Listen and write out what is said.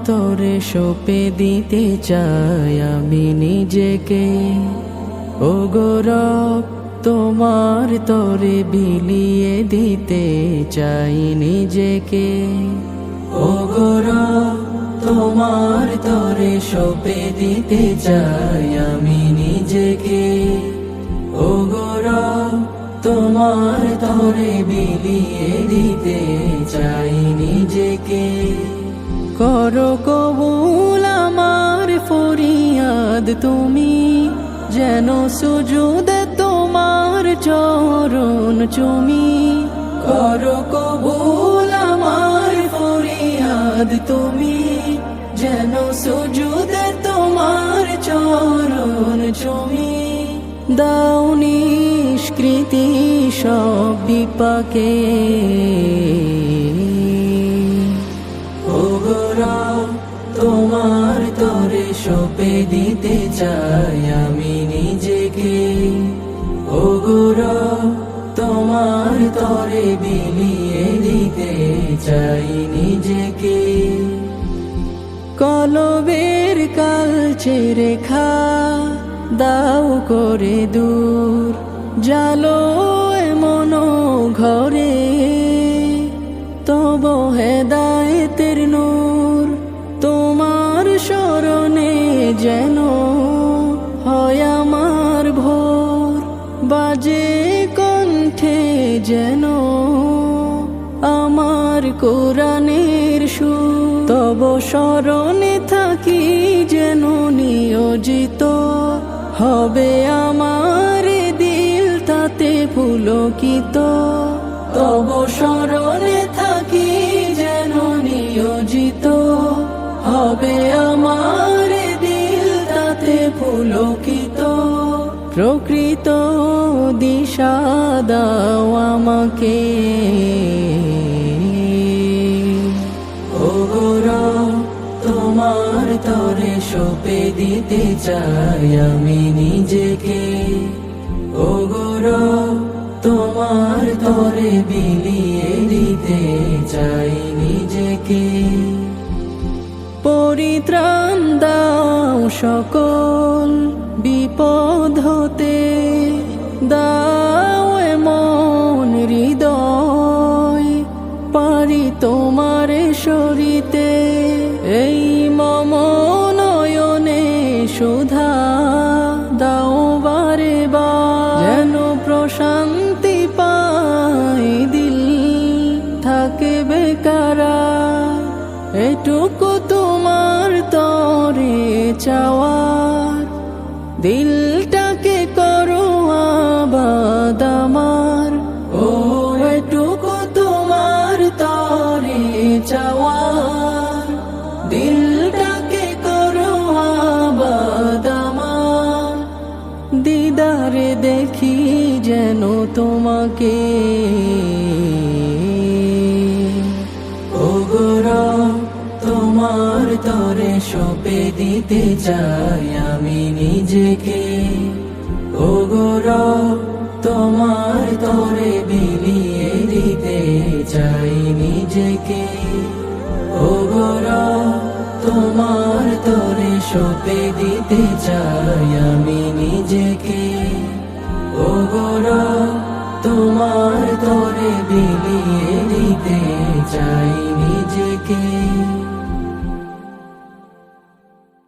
তোরে সঁপে দিতে চাই আমি নিজেকে। ও গো রব তোমার তোরে বিলিয়ে দিতে চাই নিজেকে। ও গো রব তোমার তোরে সঁপে দিতে চাই আমি নিজেকে। ও গো রব তোমার তোরে বিলিয়ে দিতে চাই নিজেকে। করো কবুল আমার ফরিয়াদ তুমি, যেন সুজুদে তোমার চরণ চুমি। করো কবুল আমার ফরিয়াদ তুমি, যেন সুজুদে তোমার চরণ চুমি। দাও নিষ্কৃতি সব বিপাকে। ও গো রব তোমার তোরে সঁপে দিতে চাই আমি নিজেকে। ও গো রব তোমার তোরে বিলিয়ে দিতে চাই নিজেকে। কলবের কালচে রেখা দাও করে দূর, জালো এমন ঘরে তব হেদায়েতের নূর। তোমার শরণে যেন হয় আমার ভোর, বাজে কণ্ঠে যেন আমার কোরআনের সুর। তব শরণে থাকি যেন নিয়োজিত, হবে আমার দিল তাতে পুলকিত। তব শরণে থাকি যেন নিয়োজিত, হবে আমার দিল তাতে পুলকিত। প্রকৃত দিশা দাও আমাকে। ও গো রব তোমার তোরে সঁপে দিতে চাই আমি নিজেকে। ও গো রব তোমার তোরে বিলিয়ে দিতে চাই নিজেকে। পরিত্রাণ দাও সকল বিপদ হতে, দাও এমন হৃদয় পারি তোমারে সরিতে। এই মম নয়নে সুধা দাও বারে বার, যেন প্রশান্তি পাই দিল থাকে বেকারার। এটুকু তোমার তরে চাওয়ার, দিলটাকে করো আবাদ আমার। ও এটুকু তোমার তরে চাওয়ার, দিলটাকে করো আবাদ আমার। দিদারে দেখি যেন তোমাকে। ও গো রব তোমার তোরে সঁপে দিতে চাই আমি নিজেকে। ও গো রব তোমার তোরে বিলিয়ে দিতে চাই নিজেকে। ও গো রব তোমার তোরে সঁপে দিতে চাই আমি নিজেকে। ও গো রব তোমার তোরে বিলিয়ে দিতে চাই নিজেকে।